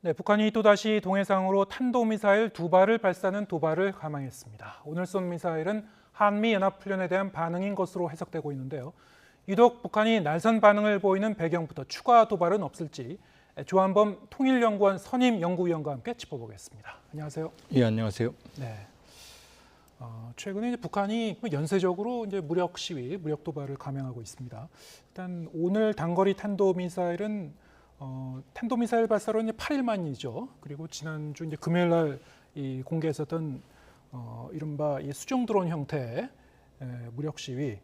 네, 북한이 또다시 동해상으로 탄도미사일 2발을 발사하는 도발을 감행했습니다. 오늘 쏜 미사일은 한미연합훈련에 대한 반응인 것으로 해석되고 있는데요. 유독 북한이 날선 반응을 보이는 배경부터 추가 도발은 없을지 조한범 통일연구원 선임 연구위원과 함께 짚어보겠습니다. 안녕하세요. 예, 안녕하세요. 네. 최근에 이제 북한이 연쇄적으로 이제 무력 시위, 무력 도발을 감행하고 있습니다. 일단 오늘 단거리 탄도미사일은 탄도미사일 발사로 이제 8일 만이죠. 그리고 지난주 이제 금요일 날 공개했었던 이른바 이 수중 드론 형태의 무력 시위,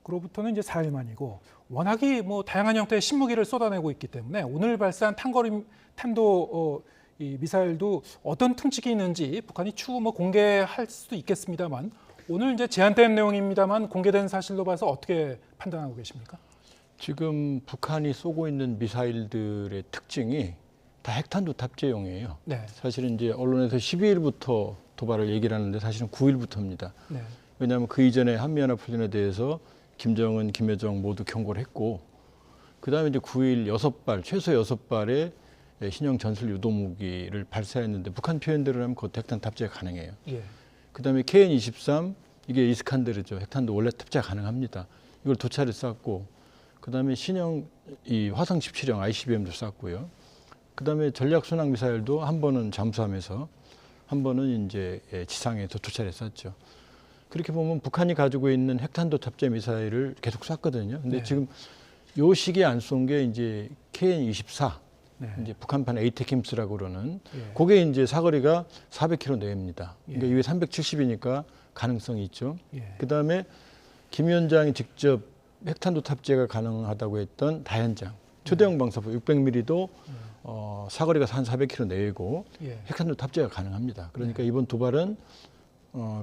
그로부터는 이제 4일 만이고 워낙이 다양한 형태의 신무기를 쏟아내고 있기 때문에 오늘 발사한 탄거리 탄도 이 미사일도 어떤 특징이 있는지 북한이 추후 공개할 수도 있겠습니다만 오늘 이제 제한된 내용입니다만 공개된 사실로 봐서 어떻게 판단하고 계십니까? 지금 북한이 쏘고 있는 미사일들의 특징이 다 핵탄두 탑재용이에요. 네. 사실은 이제 언론에서 12일부터 도발을 얘기를 하는데 사실은 9일부터입니다. 네. 왜냐하면 그 이전에 한미연합훈련에 대해서 김정은, 김여정 모두 경고를 했고 그다음에 이제 9일 6발, 최소 6발의 신형 전술 유도무기를 발사했는데 북한 표현대로 하면 그것도 핵탄 탑재가 가능해요. 예. 그다음에 KN-23 이게 이스칸데르죠. 핵탄도 원래 탑재가 가능합니다. 이걸 두 차례 쐈고 그다음에 신형 이 화성 17형 ICBM도 쐈고요. 그다음에 전략 순항 미사일도 한 번은 잠수함에서 한 번은 이제 지상에서 두 차례 쐈죠. 그렇게 보면 북한이 가지고 있는 핵탄도 탑재 미사일을 계속 쐈거든요. 근데 네. 지금 요 시기에 안 쏜 게 이제 KN-24 네. 이제 북한판 에이테킴스라고 그러는 예. 그게 이제 사거리가 400km 내외입니다. 그러니까 예. 이게 370이니까 가능성이 있죠. 예. 그다음에 김 위원장이 직접 핵탄두 탑재가 가능하다고 했던 다연장 초대형 방사포 600mm도 사거리가 한 400km 내외고 예. 핵탄두 탑재가 가능합니다. 그러니까 이번 두 발은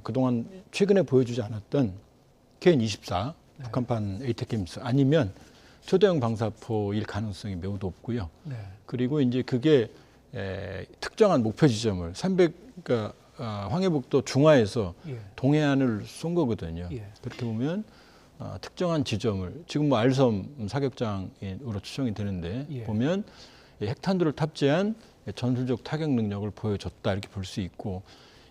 그동안 최근에 보여주지 않았던 KN-24 북한판 에이테킴스 아니면 초대형 방사포일 가능성이 매우 높고요. 네. 그리고 이제 그게 특정한 목표 지점을 그러니까 황해북도 중화에서 예. 동해안을 쏜 거거든요. 예. 그렇게 보면 특정한 지점을 지금 알섬 사격장으로 추정이 되는데 예. 보면 핵탄두를 탑재한 전술적 타격 능력을 보여줬다 이렇게 볼 수 있고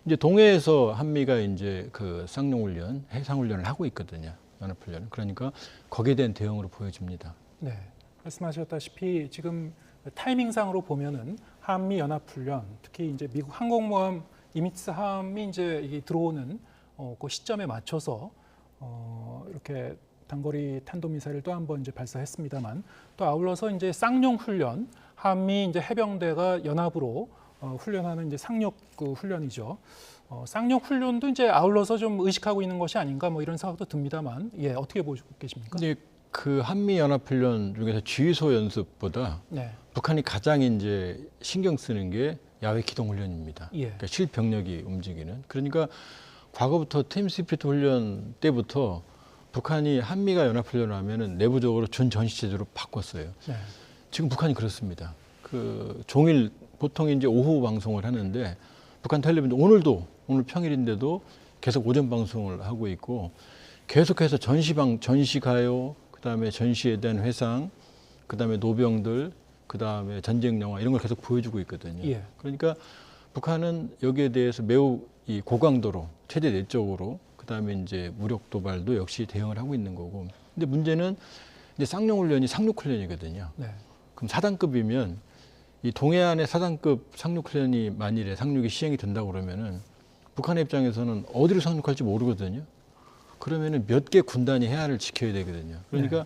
이제 동해에서 한미가 이제 그 쌍용훈련, 해상훈련을 하고 있거든요. 연합훈련. 그러니까 거기에 대한 대응으로 보여집니다. 네. 말씀하셨다시피 지금 타이밍상으로 보면은 한미 연합훈련, 특히 이제 미국 항공모함 니미츠함이 이제 이게 들어오는 그 시점에 맞춰서 이렇게 단거리 탄도미사일을 또 한 번 이제 발사했습니다만 또 아울러서 이제 쌍용 훈련, 한미 이제 해병대가 연합으로 훈련하는 이제 상륙 그 훈련이죠. 쌍용 훈련도 이제 아울러서 좀 의식하고 있는 것이 아닌가 이런 생각도 듭니다만, 예, 어떻게 보고 계십니까? 근데 그 한미 연합훈련 중에서 지휘소 연습보다 네. 북한이 가장 이제 신경 쓰는 게 야외 기동 훈련입니다. 예. 그러니까 실병력이 움직이는. 그러니까 과거부터 팀 스피릿 훈련 때부터 북한이 한미가 연합훈련을 하면은 내부적으로 준전시 제도로 바꿨어요. 네. 지금 북한이 그렇습니다. 그 종일 보통 이제 오후 방송을 하는데 북한 텔레비전 오늘 평일인데도 계속 오전 방송을 하고 있고 계속해서 전시 가요, 그다음에 전시에 대한 회상, 그다음에 노병들, 그다음에 전쟁 영화 이런 걸 계속 보여주고 있거든요. 예. 그러니까 북한은 여기에 대해서 매우 이 고강도로 최대 내적으로 그다음에 이제 무력 도발도 역시 대응을 하고 있는 거고. 근데 문제는 이제 쌍용 훈련이 상륙 훈련이거든요. 네. 그럼 4단급이면 이 동해안의 4단급 상륙 훈련이 만일에 상륙이 시행이 된다고 그러면은 북한의 입장에서는 어디로 상륙할지 모르거든요. 그러면은 몇 개 군단이 해안을 지켜야 되거든요. 그러니까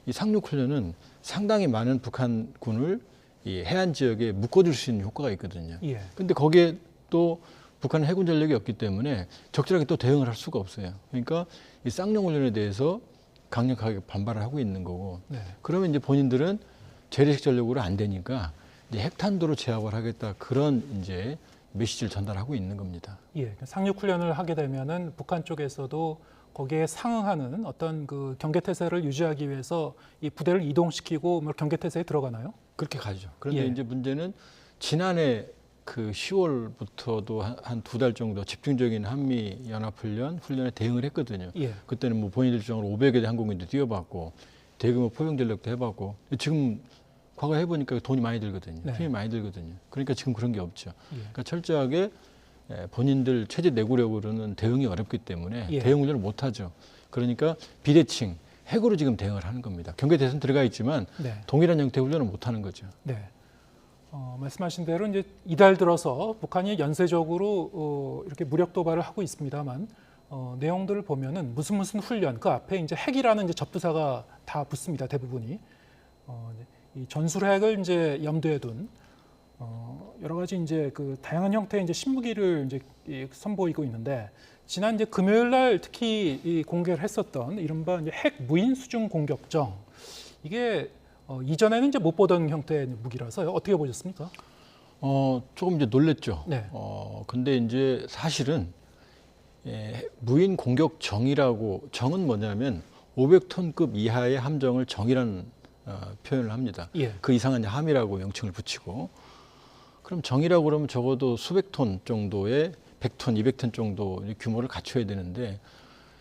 이 상륙 훈련은 상당히 많은 북한군을 이 해안 지역에 묶어줄 수 있는 효과가 있거든요. 예. 근데 거기에 또 북한은 해군 전력이 없기 때문에 적절하게 또 대응을 할 수가 없어요. 그러니까 이 쌍용 훈련에 대해서 강력하게 반발을 하고 있는 거고. 네. 그러면 이제 본인들은 재래식 전력으로 안 되니까 이제 핵탄두로 제압을 하겠다 그런 이제 메시지를 전달하고 있는 겁니다. 예. 상륙 훈련을 하게 되면은 북한 쪽에서도 거기에 상응하는 어떤 그 경계 태세를 유지하기 위해서 이 부대를 이동시키고 경계 태세에 들어가나요? 그렇게 가죠. 그런데 예. 이제 문제는 지난해 그 10월부터도 한 두 달 정도 집중적인 한미 연합훈련에 대응을 했거든요. 예. 그때는 본인들 주장으로 500여 대 항공기도 뛰어봤고 대규모 포병 전력도 해봤고 지금 과거 해보니까 돈이 많이 들거든요. 네. 힘이 많이 들거든요. 그러니까 지금 그런 게 없죠. 예. 그러니까 철저하게 본인들 체제 내구력으로는 대응이 어렵기 때문에 예. 대응 훈련을 못 하죠. 그러니까 비대칭, 핵으로 지금 대응을 하는 겁니다. 경계 대선 들어가 있지만 네. 동일한 형태의 훈련을 못 하는 거죠. 네. 말씀하신 대로 이제 이달 들어서 북한이 연쇄적으로 이렇게 무력 도발을 하고 있습니다만 내용들을 보면은 무슨 훈련 그 앞에 이제 핵이라는 이제 접두사가 다 붙습니다. 대부분이 이 전술핵을 이제 염두에 둔 여러 가지 이제 그 다양한 형태의 이제 신무기를 이제 선보이고 있는데 지난 이제 금요일 날 특히 이 공개를 했었던 이른바 이제 핵 무인 수중 공격정 이게 이전에는 이제 못 보던 형태의 무기라서요. 어떻게 보셨습니까? 조금 이제 놀랬죠. 네. 근데 이제 사실은 무인 공격 정이라고 정은 뭐냐면 500톤급 이하의 함정을 정이라는 표현을 합니다. 예. 그 이상은 이제 함이라고 명칭을 붙이고 그럼 정이라고 그러면 적어도 수백 톤 정도의 100톤, 200톤 정도 규모를 갖춰야 되는데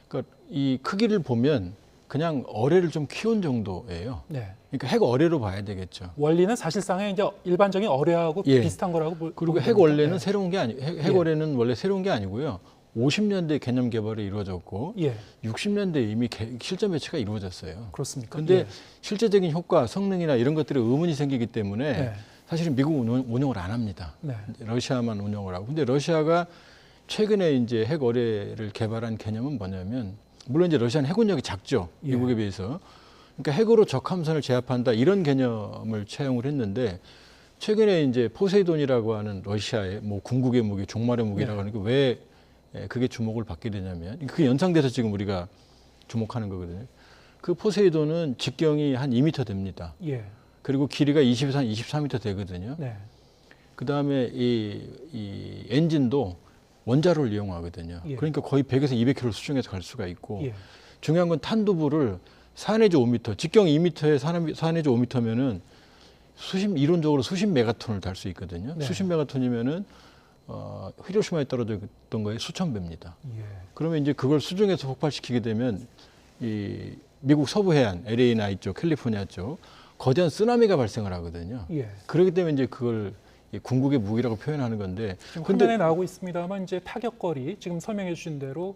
그러니까 이 크기를 보면 그냥 어뢰를 좀 키운 정도예요. 네. 그러니까 핵 어뢰로 봐야 되겠죠. 원리는 사실상의 이제 일반적인 어뢰하고 예. 비슷한 거라고 그리고 보면 핵 됩니다. 원래는 네. 새로운 게 핵 예. 어뢰는 원래 새로운 게 아니고요. 50년대 개념 개발이 이루어졌고 예, 60년대 이미 실전 배치가 이루어졌어요. 그렇습니까? 근데 예. 실제적인 효과, 성능이나 이런 것들에 의문이 생기기 때문에 네. 사실은 미국은 운영을 안 합니다. 네. 러시아만 운영을 하고. 근데 러시아가 최근에 이제 핵 어뢰를 개발한 개념은 뭐냐면 물론 이제 러시아는 해군력이 작죠. 예. 미국에 비해서. 그러니까 핵으로 적함선을 제압한다 이런 개념을 채용을 했는데 최근에 이제 포세이돈이라고 하는 러시아의 뭐 궁극의 무기, 종말의 무기라고 하는 게 왜 그게 주목을 받게 되냐면 그게 연상돼서 지금 우리가 주목하는 거거든요. 그 포세이돈은 직경이 한 2m 됩니다. 예. 그리고 길이가 20에서 한 24m 되거든요. 네. 그다음에 이 엔진도 원자로를 이용하거든요. 예. 그러니까 거의 100에서 200km 수중에서 갈 수가 있고 예. 중요한 건 탄두부를 4 내지 5m, 직경 2m에 4 내지 5m면은 이론적으로 수십 메가톤을 달 수 있거든요. 네. 수십 메가톤이면은 히로시마에 떨어져 있던 거에 수천 배입니다. 예. 그러면 이제 그걸 수중에서 폭발시키게 되면 이 미국 서부 해안, LA나 이쪽, 캘리포니아 쪽 거대한 쓰나미가 발생을 하거든요. 예. 그렇기 때문에 이제 그걸 궁극의 무기라고 표현하는 건데. 지금 근데 화면에 나오고 있습니다만 이제 타격거리 지금 설명해 주신 대로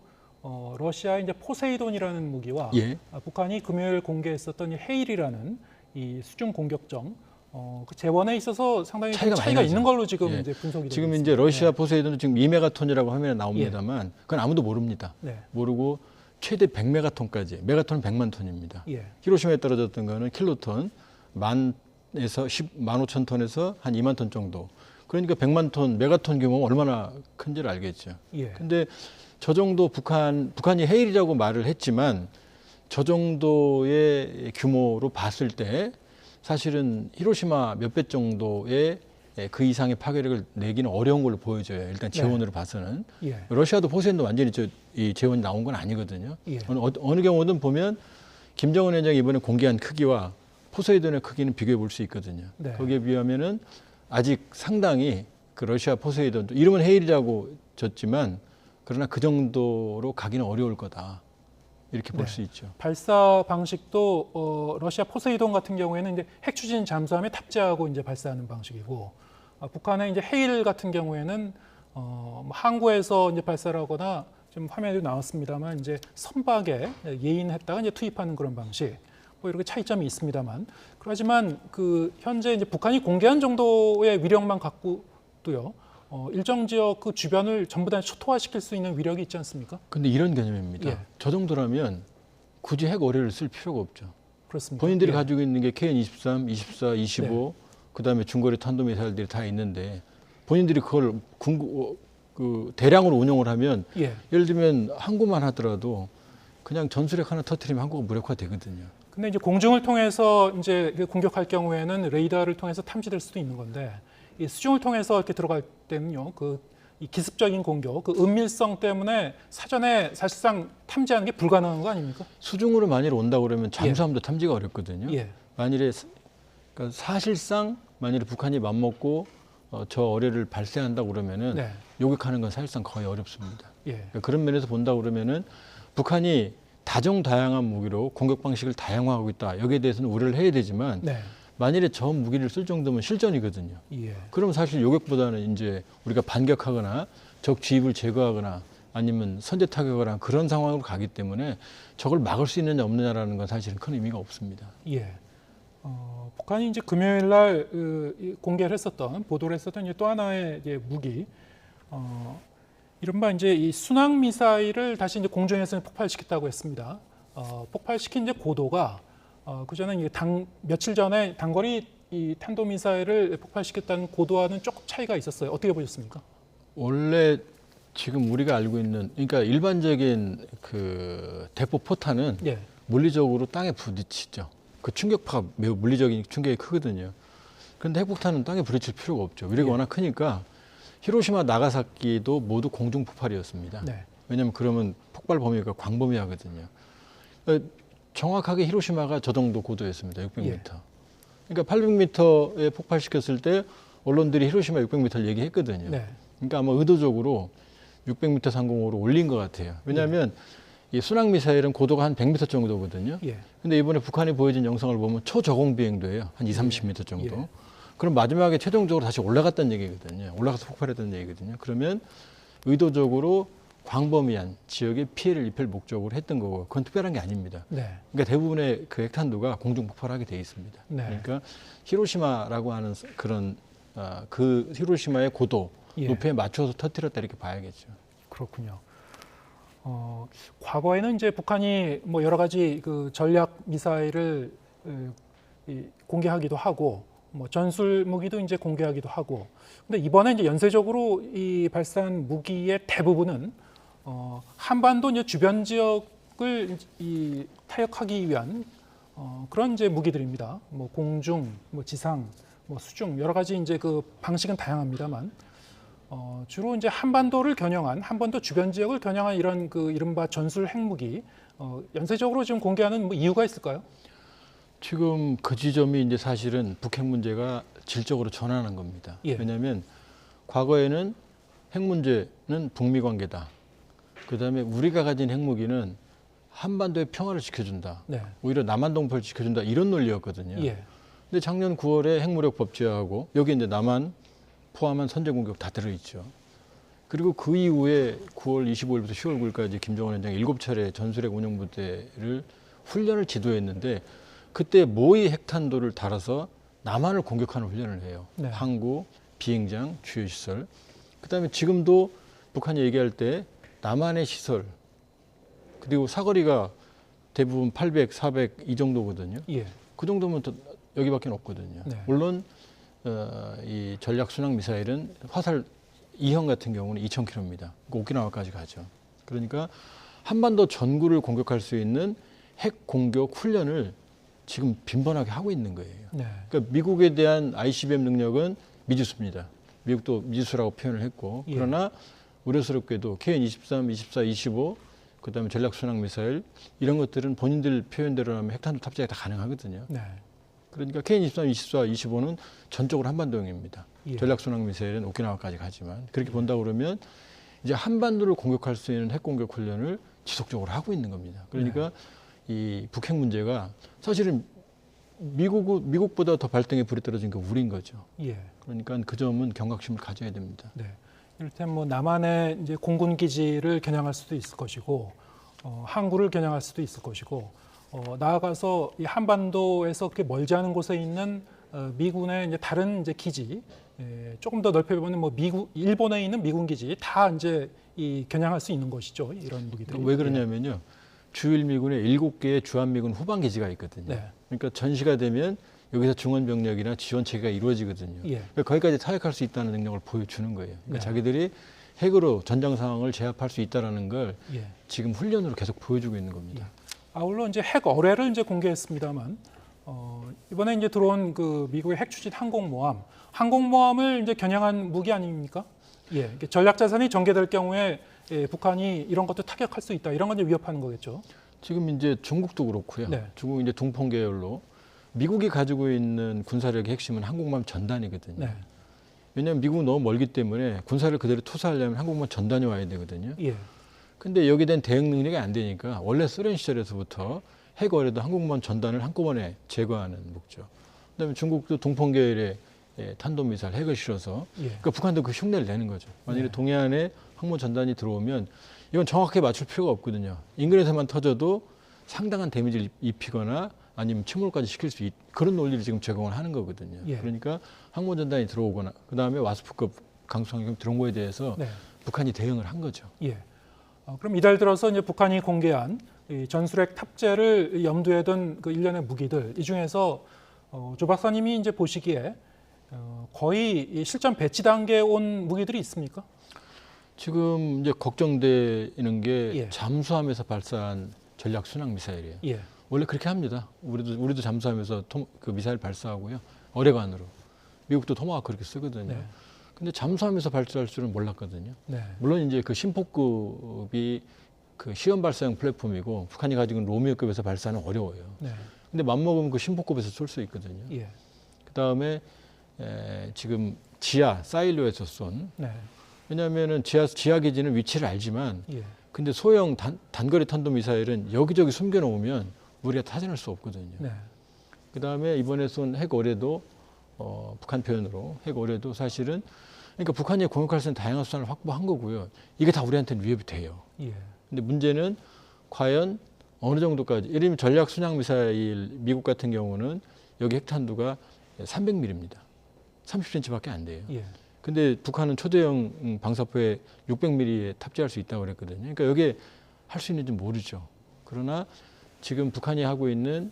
러시아의 이제 포세이돈이라는 무기와 예. 북한이 금요일 공개했었던 이 헤일이라는 이 수중 공격정 그 재원에 있어서 상당히 차이가 차이가 많이 있는 나죠. 걸로 지금 예. 이제 분석이 되고 지금 있습니다. 이제 러시아 포세이돈은 지금 2메가톤이라고 화면에 나옵니다만 그건 아무도 모릅니다. 네. 모르고 최대 100메가톤까지, 메가톤은 100만 톤입니다. 예. 히로시마에 떨어졌던 거는 킬로톤, 15,000톤에서 한 2만 톤 정도. 그러니까 100만 톤, 메가톤 규모가 얼마나 큰지를 알겠죠. 예. 근데 저 정도 북한이 해일이라고 말을 했지만 저 정도의 규모로 봤을 때 사실은 히로시마 몇 배 정도의 그 이상의 파괴력을 내기는 어려운 걸로 보여져요. 일단 재원으로 봐서는. 예. 러시아도 포세이돈도 완전히 이 재원이 나온 건 아니거든요. 예. 어느 경우든 보면 김정은 위원장이 이번에 공개한 크기와 포세이돈의 크기는 비교해 볼 수 있거든요. 네. 거기에 비하면은 아직 상당히 그 러시아 포세이돈 이름은 헤일이라고 졌지만 그러나 그 정도로 가기는 어려울 거다. 이렇게 볼 네. 수 있죠. 발사 방식도 러시아 포세이돈 같은 경우에는 이제 핵 추진 잠수함에 탑재하고 이제 발사하는 방식이고 북한의 이제 헤일 같은 경우에는 뭐 항구에서 이제 발사를 하거나 지금 화면에도 나왔습니다만 이제 선박에 예인했다가 이제 투입하는 그런 방식. 뭐 이렇게 차이점이 있습니다만 그렇지만 그 현재 이제 북한이 공개한 정도의 위력만 갖고도요. 일정 지역 그 주변을 전부 다 초토화시킬 수 있는 위력이 있지 않습니까? 근데 이런 개념입니다. 예. 저 정도라면 굳이 핵 어뢰를 쓸 필요가 없죠. 그렇습니다. 본인들이 예. 가지고 있는 게 KN-23, 24, 25, 그다음에 중거리 탄도미사일들이 다 있는데 본인들이 그걸 대량으로 운용을 하면 예. 예를 들면 항구만 하더라도 그냥 전술핵 하나 터뜨리면 항구가 무력화되거든요. 근데 이제 공중을 통해서 이제 공격할 경우에는 레이더를 통해서 탐지될 수도 있는 건데 이 수중을 통해서 이렇게 들어갈 때는요, 이 기습적인 공격, 그 은밀성 때문에 사전에 사실상 탐지하는 게 불가능한 거 아닙니까? 수중으로 만일 온다 그러면 잠수함도 탐지가 어렵거든요. 예. 만일에 그러니까 사실상 만일에 북한이 맘먹고 저 어뢰를 발사한다 그러면은 네. 요격하는 건 사실상 거의 어렵습니다. 예. 그러니까 그런 면에서 본다 그러면은 북한이 다종다양한 무기로 공격 방식을 다양화하고 있다. 여기에 대해서는 우려를 해야 되지만 네. 만일에 저 무기를 쓸 정도면 실전이거든요. 예. 그럼 사실 요격보다는 이제 우리가 반격하거나 적 주입을 제거하거나 아니면 선제 타격을 한 그런 상황으로 가기 때문에 적을 막을 수 있느냐 없느냐라는 건 사실은 큰 의미가 없습니다. 예. 북한이 이제 금요일 날 공개를 했었던 보도를 했었던 이제 또 하나의 이제 무기, 이른바 이제 이 순항 미사일을 다시 이제 공중에서 폭발시켰다고 했습니다. 폭발시킨 이제 고도가 그 전에 이제 며칠 전에 단거리 이 탄도 미사일을 폭발시켰다는 고도와는 조금 차이가 있었어요. 어떻게 보셨습니까? 원래 지금 우리가 알고 있는 그러니까 일반적인 그 대포 포탄은 예. 물리적으로 땅에 부딪히죠. 그 충격파가 매우 물리적인 충격이 크거든요. 그런데 핵폭탄은 땅에 부딪힐 필요가 없죠. 위력이 예. 워낙 크니까 히로시마 나가사키도 모두 공중 폭발이었습니다. 네. 왜냐하면 그러면 폭발 범위가 광범위하거든요. 정확하게 히로시마가 저 정도 고도였습니다. 600m. 예. 그러니까 800m에 폭발시켰을 때 언론들이 히로시마 600m를 얘기했거든요. 네. 그러니까 아마 의도적으로 600m 상공으로 올린 것 같아요. 왜냐하면 이 순항 미사일은 고도가 한 100m 정도거든요. 예. 근데 이번에 북한이 보여준 영상을 보면 초저공 비행도예요. 한 30m 정도. 예. 그럼 마지막에 최종적으로 다시 올라갔다는 얘기거든요. 올라가서 폭발했다는 얘기거든요. 그러면 의도적으로 광범위한 지역에 피해를 입힐 목적으로 했던 거고 그건 특별한 게 아닙니다. 네. 그러니까 대부분의 그 핵탄두가 공중 폭발하게 돼 있습니다. 네. 그러니까 히로시마라고 하는 그런 그 히로시마의 고도 예. 높이에 맞춰서 터뜨렸다 이렇게 봐야겠죠. 그렇군요. 과거에는 이제 북한이 뭐 여러 가지 그 전략 미사일을 공개하기도 하고, 뭐 전술 무기도 이제 공개하기도 하고, 근데 이번에 이제 연쇄적으로 이 발사한 무기의 대부분은 한반도 이제 주변 지역을 이 타격하기 위한 그런 이제 무기들입니다. 뭐 공중, 뭐 지상, 뭐 수중 여러 가지 이제 그 방식은 다양합니다만. 주로 이제 한반도를 겨냥한 한반도 주변 지역을 겨냥한 이런 그 이른바 전술 핵무기 연쇄적으로 지금 공개하는 뭐 이유가 있을까요? 지금 그 지점이 이제 사실은 북핵 문제가 질적으로 전환한 겁니다. 예. 왜냐하면 과거에는 핵 문제는 북미 관계다. 그다음에 우리가 가진 핵무기는 한반도의 평화를 지켜준다. 네. 오히려 남한 동포를 지켜준다. 이런 논리였거든요. 예. 근데 작년 9월에 핵무력 법제화하고 여기 이제 남한 포함한 선제 공격 다 들어있죠. 그리고 그 이후에 9월 25일부터 10월 9일까지 김정은 위원장이 7차례 전술핵 운용 부대를 훈련을 지도했는데 그때 모의 핵탄도를 달아서 남한을 공격하는 훈련을 해요. 네. 항구, 비행장, 주요 시설. 그다음에 지금도 북한이 얘기할 때 남한의 시설 그리고 사거리가 대부분 800, 400 이 정도거든요. 예. 그 정도면 더 여기밖에 없거든요. 네. 물론 이 전략 순항 미사일은 화살 2형 같은 경우는 2,000km입니다. 오키나와까지 가죠. 그러니까 한반도 전구를 공격할 수 있는 핵 공격 훈련을 지금 빈번하게 하고 있는 거예요. 네. 그러니까 미국에 대한 ICBM 능력은 미지수입니다. 미국도 미지수라고 표현을 했고 예. 그러나 우려스럽게도 KN-23, 24, 25 그다음에 전략 순항 미사일 이런 것들은 본인들 표현대로 하면 핵탄두 탑재가 다 가능하거든요. 네. 그러니까 KN-23, 24, 25는 전적으로 한반도용입니다. 예. 전략순항 미사일은 오키나와까지 가지만 그렇게 본다 그러면 이제 한반도를 공격할 수 있는 핵공격 훈련을 지속적으로 하고 있는 겁니다. 그러니까 이 북핵 문제가 사실은 미국보다 더 발등에 불이 떨어진 게 우리인 거죠. 예. 그러니까 그 점은 경각심을 가져야 됩니다. 네. 이를테면 뭐 남한의 이제 공군 기지를 겨냥할 수도 있을 것이고, 항구를 겨냥할 수도 있을 것이고, 나아가서 이 한반도에서 그렇게 멀지 않은 곳에 있는 미군의 이제 다른 이제 기지, 조금 더 넓혀보면 뭐 일본에 있는 미군 기지 다 이제 이 겨냥할 수 있는 것이죠. 이런 무기들이. 왜 그러냐면요. 주일미군에 7개의 주한미군 후방 기지가 있거든요. 네. 그러니까 전시가 되면 여기서 중원 병력이나 지원 체계가 이루어지거든요. 예. 그러니까 거기까지 타격할 수 있다는 능력을 보여주는 거예요. 그러니까 네. 자기들이 핵으로 전장 상황을 제압할 수 있다라는 걸 예. 지금 훈련으로 계속 보여주고 있는 겁니다. 아울러 이제 핵 어뢰를 이제 공개했습니다만 이번에 이제 들어온 그 미국의 핵 추진 항공모함을 이제 겨냥한 무기 아닙니까? 예, 전략 자산이 전개될 경우에 북한이 이런 것도 타격할 수 있다. 이런 건 이제 위협하는 거겠죠. 지금 이제 중국도 그렇고요. 네. 중국 이제 둥펑 계열로 미국이 가지고 있는 군사력의 핵심은 항공모함 전단이거든요. 네. 왜냐하면 미국은 너무 멀기 때문에 군사를 그대로 투사하려면 항공모함 전단이 와야 되거든요. 예. 근데 여기에 대한 대응 능력이 안 되니까 원래 소련 시절에서부터 핵 어뢰도 항공모함 전단을 한꺼번에 제거하는 목적. 그다음에 중국도 동풍계열의 탄도미사일 핵을 실어서 예. 그러니까 북한도 그 흉내를 내는 거죠. 만약에 네. 동해안에 항모 전단이 들어오면 이건 정확하게 맞출 필요가 없거든요. 인근에서만 터져도 상당한 데미지를 입히거나 아니면 침몰까지 시킬 수 그런 논리를 지금 제공을 하는 거거든요. 예. 그러니까 항모 전단이 들어오거나 그다음에 와스프급 강수항공 들어온 거에 대해서 네. 북한이 대응을 한 거죠. 예. 그럼 이달 들어서 이제 북한이 공개한 이 전술핵 탑재를 염두에 둔 그 일련의 무기들 이 중에서 조 박사님이 이제 보시기에 거의 이 실전 배치 단계에 온 무기들이 있습니까? 지금 이제 걱정되는 게 예. 잠수함에서 발사한 전략 순항 미사일이에요. 예. 원래 그렇게 합니다. 우리도 잠수함에서 그 미사일 발사하고요. 어뢰관으로. 미국도 토마호크 그렇게 쓰거든요. 네. 근데 잠수함에서 발사할 줄은 몰랐거든요. 네. 물론 이제 그 신포급이 그 시험 발사용 플랫폼이고 북한이 가지고 있는 로미오급에서 발사는 어려워요. 네. 근데 맘먹으면 그 신포급에서 쏠 수 있거든요. 예. 그다음에 지금 지하 사일로에서 쏜 네. 왜냐하면은 지하 기지는 위치를 알지만 예. 근데 소형 단거리 탄도 미사일은 여기저기 숨겨 놓으면 우리가 타진할 수 없거든요. 네. 그다음에 이번에 쏜 핵 어뢰도 북한 표현으로 핵 어뢰도 사실은 그러니까 북한이 공격할 수 있는 다양한 수단을 확보한 거고요. 이게 다 우리한테는 위협이 돼요. 예. 근데 문제는 과연 어느 정도까지 예를 들면 전략 순항 미사일 미국 같은 경우는 여기 핵탄두가 300mm입니다. 30cm밖에 안 돼요. 예. 근데 북한은 초대형 방사포에 600mm에 탑재할 수 있다고 그랬거든요. 그러니까 여기에 할 수 있는지 모르죠. 그러나 지금 북한이 하고 있는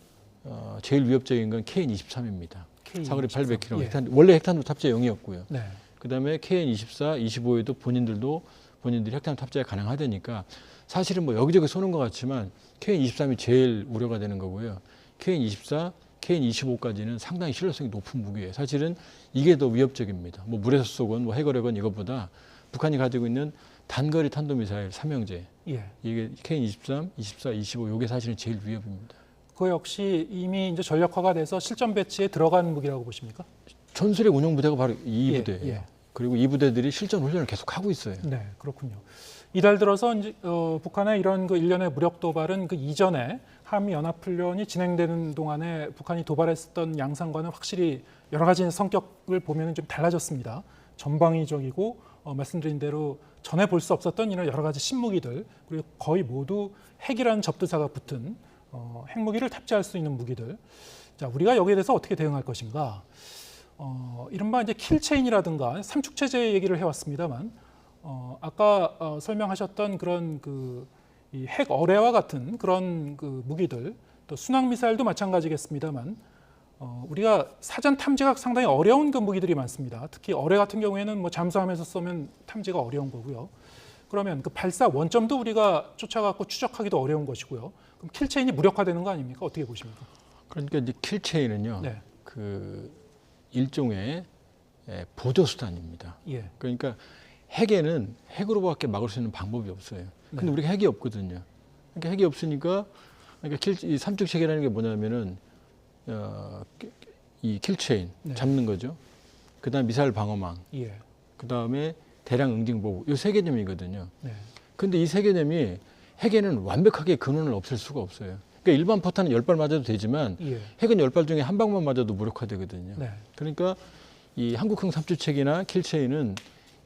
제일 위협적인 건 KN-23입니다. 사거리 800km. 예. 원래 핵탄두 탑재 0이었고요. 네. 그다음에 KN-24, 25에도 본인들이 핵탄두 탑재가 가능하다니까 사실은 뭐 여기저기 쏘는 것 같지만 KN-23이 제일 우려가 되는 거고요. KN-24, KN-25까지는 상당히 신뢰성이 높은 무기예요. 사실은 이게 더 위협적입니다. 뭐 물에서 쏘건 뭐 핵어뢰건 이것보다 북한이 가지고 있는 단거리 탄도미사일 3형제 예. 이게 KN-23, 24, 25 이게 사실은 제일 위협입니다. 그 역시 이미 이제 전력화가 돼서 실전 배치에 들어간 무기라고 보십니까? 전술핵 운용 부대가 바로 이 예, 부대예요. 예. 그리고 이 부대들이 실전 훈련을 계속 하고 있어요. 네, 그렇군요. 이달 들어서 이제 북한의 이런 그 일련의 무력 도발은 그 이전에 한미 연합훈련이 진행되는 동안에 북한이 도발했었던 양상과는 확실히 여러 가지 성격을 보면 좀 달라졌습니다. 전방위적이고 말씀드린 대로 전에 볼 수 없었던 이런 여러 가지 신무기들 그리고 거의 모두 핵이라는 접두사가 붙은 핵무기를 탑재할 수 있는 무기들. 자, 우리가 여기에 대해서 어떻게 대응할 것인가? 이른바 이제 킬체인이라든가 삼축 체제 얘기를 해왔습니다만 아까 설명하셨던 그런 이 핵 어뢰와 같은 그런 그 무기들 또 순항 미사일도 마찬가지겠습니다만 우리가 사전 탐지가 상당히 어려운 그 무기들이 많습니다. 특히 어뢰 같은 경우에는 뭐 잠수함에서 쏘면 탐지가 어려운 거고요. 그러면 그 발사 원점도 우리가 쫓아갖고 추적하기도 어려운 것이고요. 그럼 킬체인이 무력화되는 거 아닙니까? 어떻게 보십니까? 그러니까 이제 킬체인은요. 네. 그 일종의 보조 수단입니다. 예. 그러니까 핵에는 핵으로밖에 막을 수 있는 방법이 없어요. 근데 우리가 핵이 없거든요. 그러니까 핵이 없으니까 그러니까 이 삼축 체계라는 게 뭐냐면은 이 킬체인 네. 잡는 거죠. 그다음 미사일 방어망. 예. 그다음에 대량 응징 보고 이 세 개념이거든요. 네. 근데 이 세 개념이 핵에는 완벽하게 근원을 없앨 수가 없어요. 그러니까 일반 포탄은 10발 맞아도 되지만 예. 핵은 10발 중에 한 방만 맞아도 무력화되거든요. 네. 그러니까 이 한국형 삼축체계나 킬체인은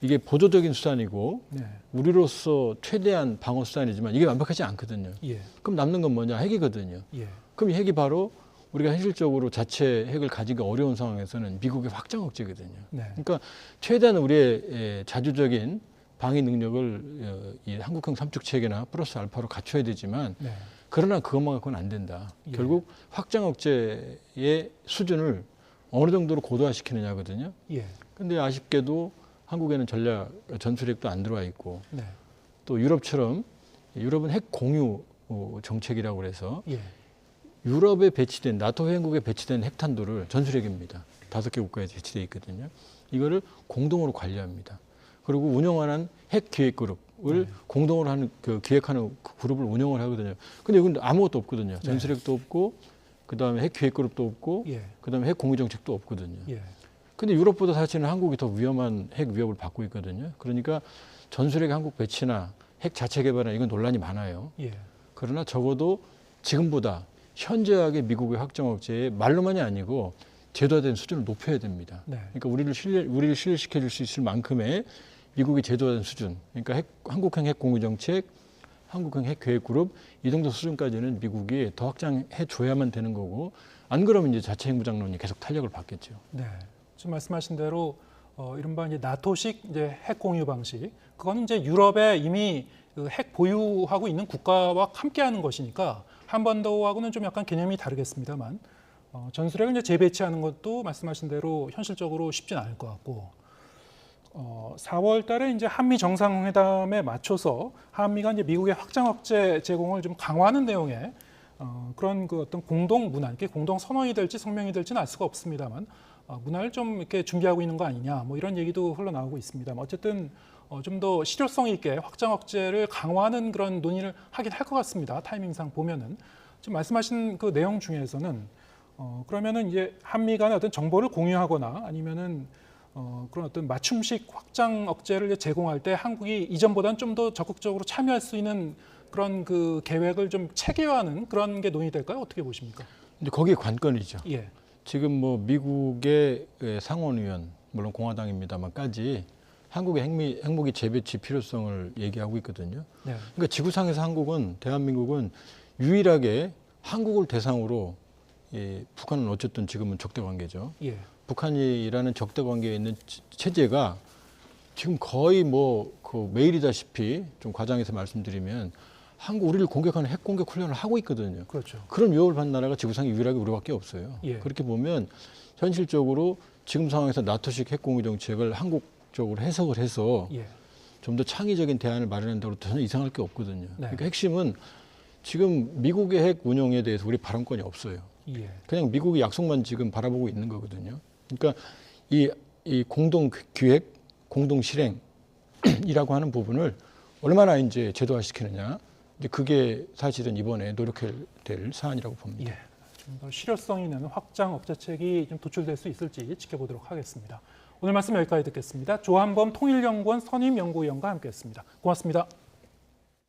이게 보조적인 수단이고 네. 우리로서 최대한 방어 수단이지만 이게 완벽하지 않거든요. 예. 그럼 남는 건 뭐냐? 핵이거든요. 예. 그럼 이 핵이 바로 우리가 현실적으로 자체 핵을 가지기 어려운 상황에서는 미국의 확장 억제거든요. 네. 그러니까 최대한 우리의 자주적인 방위 능력을 이 한국형 삼축체계나 플러스 알파로 갖춰야 되지만 네. 그러나 그것만 갖고는 안 된다. 예. 결국 확장 억제의 수준을 어느 정도로 고도화시키느냐거든요. 예. 근데 아쉽게도 한국에는 전술핵도 안 들어와 있고 네. 또 유럽처럼 유럽은 핵 공유 정책이라고 그래서 예. 유럽에 배치된 나토 회원국에 배치된 핵탄두를 전술핵입니다. 5개 국가에 배치되어 있거든요. 이거를 공동으로 관리합니다. 그리고 운영하는 핵 기획 그룹을 공동으로 하는 그 기획하는 그 그룹을 운영을 하거든요. 근데 이건 아무것도 없거든요. 전술핵도 없고 그다음에 핵 기획 그룹도 없고 예. 그다음에 핵 공유 정책도 없거든요. 예. 근데 유럽보다 사실은 한국이 더 위험한 핵 위협을 받고 있거든요. 그러니까 전술핵 한국 배치나 핵 자체 개발은 이건 논란이 많아요. 예. 그러나 적어도 지금보다 현저하게 미국의 확장 억제에 말로만이 아니고 제도화된 수준을 높여야 됩니다. 네. 그러니까 우리를 신뢰시켜 줄 수 있을 만큼의 미국의 제도화된 수준, 그러니까 한국형 핵 공유 정책, 한국형 핵 계획 그룹 이 정도 수준까지는 미국이 더 확장해 줘야만 되는 거고, 안 그러면 이제 자체 핵무장론이 계속 탄력을 받겠죠. 네. 지금 말씀하신 대로 이른바 이제 나토식 이제 핵 공유 방식, 그거는 이제 유럽에 이미 그 핵 보유하고 있는 국가와 함께하는 것이니까 한반도하고는 좀 약간 개념이 다르겠습니다만 전술핵을 이제 재배치하는 것도 말씀하신 대로 현실적으로 쉽진 않을 것 같고 4월달에 이제 한미 정상회담에 맞춰서 한미가 이제 미국의 확장 억제 제공을 좀 강화하는 내용의 그런 그 어떤 공동 문안, 이게 공동 선언이 될지 성명이 될지는 알 수가 없습니다만 문안을 좀 이렇게 준비하고 있는 거 아니냐, 뭐 이런 얘기도 흘러나오고 있습니다. 어쨌든 좀 더 실효성 있게 확장 억제를 강화하는 그런 논의를 하긴 할 것 같습니다. 타이밍상 보면은 지금 말씀하신 그 내용 중에서는 그러면은 이제 한미 간의 어떤 정보를 공유하거나 아니면은 그런 어떤 맞춤식 확장 억제를 제공할 때 한국이 이전보다는 좀 더 적극적으로 참여할 수 있는 그런 그 계획을 좀 체계화하는 그런 게 논의될까요? 어떻게 보십니까? 근데 거기에 관건이죠. 예. 지금 뭐 미국의 상원의원, 물론 공화당입니다만까지 한국의 핵무기 재배치 필요성을 얘기하고 있거든요. 네. 그러니까 지구상에서 대한민국은 유일하게 한국을 대상으로 북한은 어쨌든 지금은 적대 관계죠. 예. 북한이라는 적대 관계에 있는 체제가 지금 거의 그 매일이다시피 좀 과장해서 말씀드리면 우리를 공격하는 핵 공격 훈련을 하고 있거든요. 그렇죠. 그런 위협을 받는 나라가 지구상에 유일하게 우리밖에 없어요. 예. 그렇게 보면 현실적으로 지금 상황에서 나토식 핵 공유 정책을 한국적으로 해석을 해서 예. 좀 더 창의적인 대안을 마련한다고 전혀 이상할 게 없거든요. 네. 그러니까 핵심은 지금 미국의 핵 운용에 대해서 우리 발언권이 없어요. 예. 그냥 미국의 약속만 지금 바라보고 있는 거거든요. 그러니까 이 공동 기획, 공동 실행이라고 하는 부분을 얼마나 이제 제도화시키느냐, 이제 그게 사실은 이번에 노력해야 될 사안이라고 봅니다. 예. 좀 더 실효성 있는 확장 억제책이 좀 도출될 수 있을지 지켜보도록 하겠습니다. 오늘 말씀 여기까지 듣겠습니다. 조한범 통일연구원 선임연구위원과 함께했습니다. 고맙습니다.